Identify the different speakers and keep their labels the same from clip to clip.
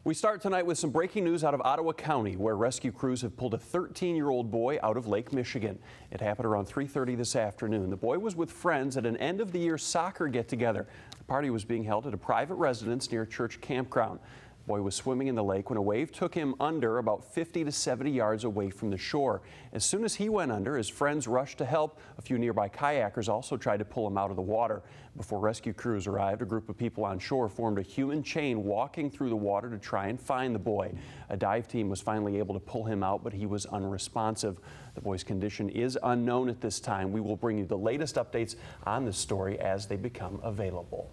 Speaker 1: We start tonight with some breaking news out of Ottawa County, where rescue crews have pulled a 13-year-old boy out of Lake Michigan. It happened around 3:30 this afternoon. The boy was with friends at an end-of-the-year soccer get-together. The party was being held at a private residence near a church campground. The boy was swimming in the lake when a wave took him under about 50 to 70 yards away from the shore. As soon as he went under, his friends rushed to help. A few nearby kayakers also tried to pull him out of the water. Before rescue crews arrived, a group of people on shore formed a human chain walking through the water to try and find the boy. A dive team was finally able to pull him out, but he was unresponsive. The boy's condition is unknown at this time. We will bring you the latest updates on this story as they become available.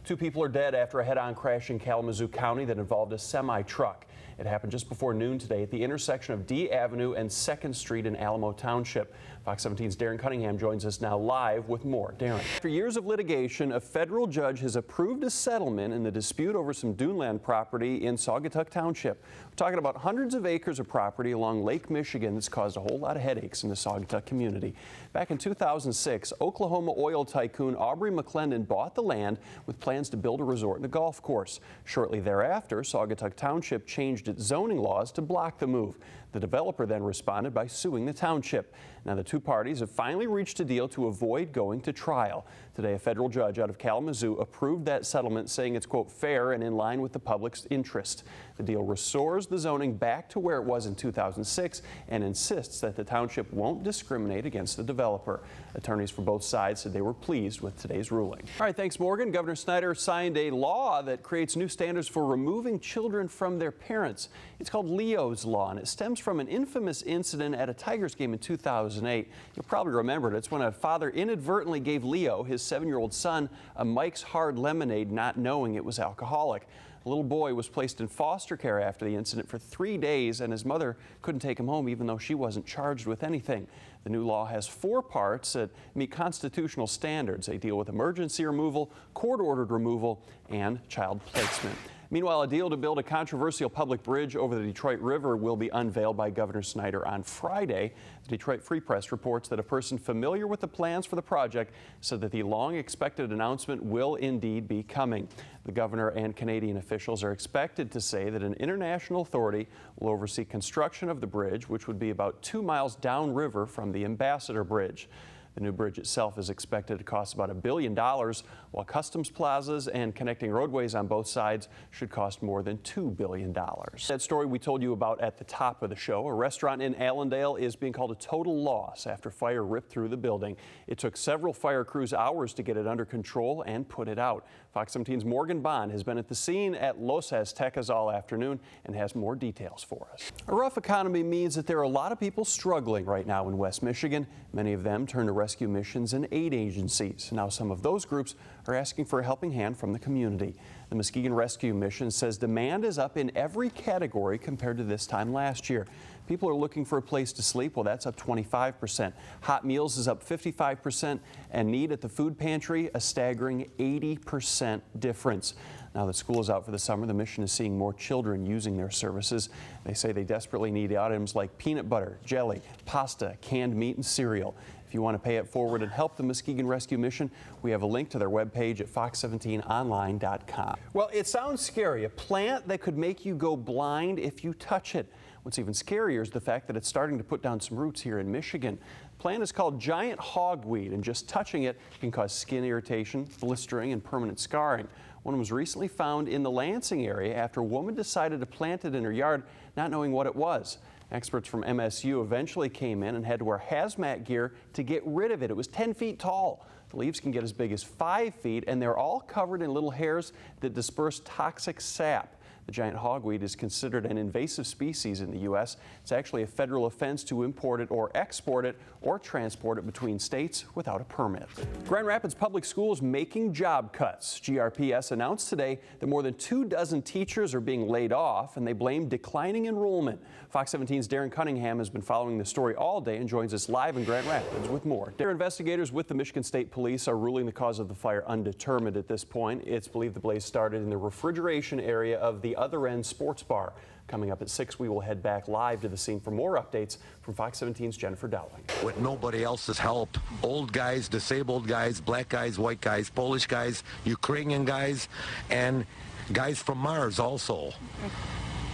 Speaker 1: 2 people are dead after a head-on crash in Kalamazoo County that involved a semi-truck. It happened just before noon today at the intersection of D Avenue and 2nd Street in Alamo Township. Fox 17's Darren Cunningham joins us now live with more. Darren. After years of litigation, a federal judge has approved a settlement in the dispute over some duneland property in Saugatuck Township. We're talking about hundreds of acres of property along Lake Michigan that's caused a whole lot of headaches in the Saugatuck community. Back in 2006, Oklahoma oil tycoon Aubrey McClendon bought the land with plans to build a resort and a golf course. Shortly thereafter, Saugatuck Township changed its zoning laws to block the move. The developer then responded by suing the township. Now the 2 parties have finally reached a deal to avoid going to trial. Today, a federal judge out of Kalamazoo approved that settlement, saying it's, quote, fair and in line with the public's interest. The deal restores the zoning back to where it was in 2006 and insists that the township won't discriminate against the developer. Attorneys for both sides said they were pleased with today's ruling. All right, thanks, Morgan. Governor Snyder signed a law that creates new standards for removing children from their parents. It's called Leo's Law, and it stems from an infamous incident at a Tigers game in 2008. You'll probably remember it. It's when a father inadvertently gave Leo, his 7-year-old son, a Mike's Hard Lemonade, not knowing it was alcoholic. The little boy was placed in foster care after the incident for 3 days, and his mother couldn't take him home even though she wasn't charged with anything. The new law has 4 parts that meet constitutional standards. They deal with emergency removal, court-ordered removal, and child placement. Meanwhile, a deal to build a controversial public bridge over the Detroit River will be unveiled by Governor Snyder on Friday. The Detroit Free Press reports that a person familiar with the plans for the project said that the long-expected announcement will indeed be coming. The governor and Canadian officials are expected to say that an international authority will oversee construction of the bridge, which would be about 2 miles downriver from the Ambassador Bridge. The new bridge itself is expected to cost about $1 billion, while customs plazas and connecting roadways on both sides should cost more than $2 billion. That story we told you about at the top of the show, a restaurant in Allendale is being called a total loss after fire ripped through the building. It took several fire crews hours to get it under control and put it out. Fox 17's Morgan Bond has been at the scene at Los Aztecas all afternoon and has more details for us. A rough economy means that there are a lot of people struggling right now in West Michigan. Many of them turn to rescue missions and aid agencies. Now some of those groups are asking for a helping hand from the community. The Muskegon Rescue Mission says demand is up in every category compared to this time last year. People are looking for a place to sleep. Well, that's up 25%. Hot meals is up 55%, and need at the food pantry, a staggering 80% difference. Now that school is out for the summer, the mission is seeing more children using their services. They say they desperately need items like peanut butter, jelly, pasta, canned meat, and cereal. If you want to pay it forward and help the Muskegon Rescue Mission, we have a link to their webpage at fox17online.com. Well, it sounds scary, a plant that could make you go blind if you touch it. What's even scarier is the fact that it's starting to put down some roots here in Michigan. The plant is called giant hogweed, and just touching it can cause skin irritation, blistering, and permanent scarring. One was recently found in the Lansing area after a woman decided to plant it in her yard, not knowing what it was. Experts from MSU eventually came in and had to wear hazmat gear to get rid of it. It was 10 feet tall. The leaves can get as big as 5 feet, and they're all covered in little hairs that disperse toxic sap. The giant hogweed is considered an invasive species in the U.S. It's actually a federal offense to import it or export it or transport it between states without a permit. Grand Rapids Public Schools making job cuts. GRPS announced today that more than 24 teachers are being laid off, and they blame declining enrollment. Fox 17's Darren Cunningham has been following the story all day and joins us live in Grand Rapids with more. Investigators with the Michigan State Police are ruling the cause of the fire undetermined at this point. It's believed the blaze started in the refrigeration area of the Other End Sports Bar. Coming up at 6, we will head back live to the scene for more updates from Fox 17's Jennifer Dowling.
Speaker 2: With nobody else's help, old guys, disabled guys, black guys, white guys, Polish guys, Ukrainian guys, and Guys from Mars also.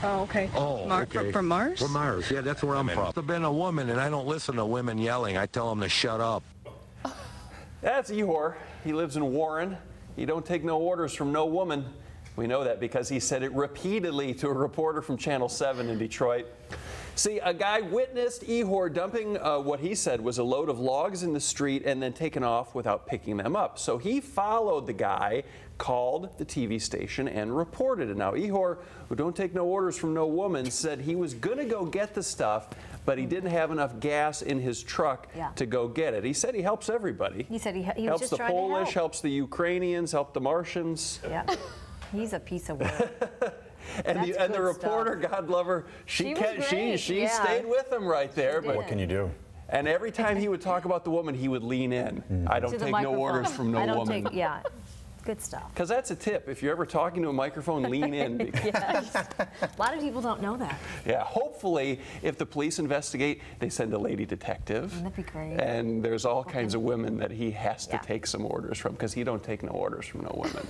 Speaker 3: Oh, okay.
Speaker 2: Oh, okay.
Speaker 3: From Mars?
Speaker 2: From Mars, yeah, that's where I'm from. I've been a woman, and I don't listen to women yelling. I tell them to shut up.
Speaker 1: That's Ehor. He lives in Warren. He don't take no orders from no woman. We know that because he said it repeatedly to a reporter from Channel 7 in Detroit. See, a guy witnessed Ehor dumping what he said was a load of logs in the street and then taking off without picking them up. So he followed the guy, called the TV station, and reported it. Now, Ehor, who don't take no orders from no woman, said he was going to go get the stuff, but he didn't have enough gas in his truck to go get it. He said he helps everybody.
Speaker 4: He said he was
Speaker 1: helps
Speaker 4: just
Speaker 1: the
Speaker 4: trying
Speaker 1: Polish,
Speaker 4: to help.
Speaker 1: helps the Ukrainians, helps the Martians.
Speaker 4: Yeah, he's a piece of work.
Speaker 1: And the reporter, God love her, she stayed with him right there.
Speaker 5: But what can you do?
Speaker 1: And every time he would talk about the woman, he would lean in. I don't take no orders from no woman.
Speaker 4: Yeah, good stuff.
Speaker 1: Because that's a tip. If you're ever talking to a microphone, lean in.
Speaker 4: Yes. A lot of people don't know that.
Speaker 1: Yeah, hopefully, if the police investigate, they send a lady detective.
Speaker 4: That'd be great.
Speaker 1: And there's all kinds of women that he has to take some orders from, because he don't take no orders from no women.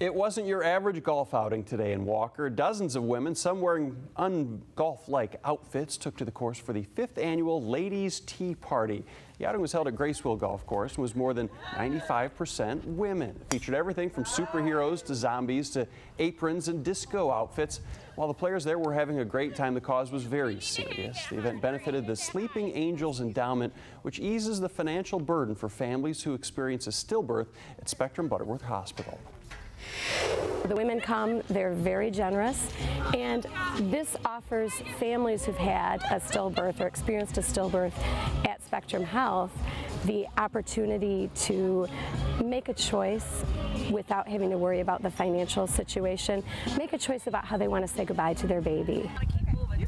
Speaker 1: It wasn't your average golf outing today in Walker. Dozens of women, some wearing un-golf-like outfits, took to the course for the 5th annual Ladies' Tea Party. The outing was held at Graceville Golf Course and was more than 95% women. It featured everything from superheroes to zombies to aprons and disco outfits. While the players there were having a great time, the cause was very serious. The event benefited the Sleeping Angels Endowment, which eases the financial burden for families who experience a stillbirth at Spectrum Butterworth Hospital.
Speaker 6: The women come, they're very generous, and this offers families who've had a stillbirth or experienced a stillbirth at Spectrum Health the opportunity to make a choice without having to worry about the financial situation, make a choice about how they want to say goodbye to their baby.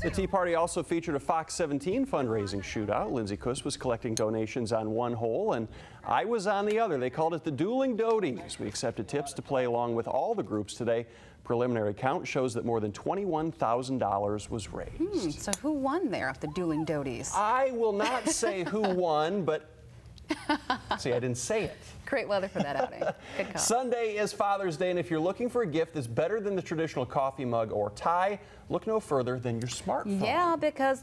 Speaker 1: The Tea Party also featured a Fox 17 fundraising shootout. Lindsay Kuss was collecting donations on one hole, and I was on the other. They called it the Dueling Doties. We accepted tips to play along with all the groups today. Preliminary count shows that more than $21,000 was raised.
Speaker 7: So who won there at the Dueling Doties?
Speaker 1: I will not say who won, but see, I didn't say it.
Speaker 7: Great weather for that outing. Good call.
Speaker 1: Sunday is Father's Day, and if you're looking for a gift that's better than the traditional coffee mug or tie, look no further than your smartphone.
Speaker 7: Yeah, because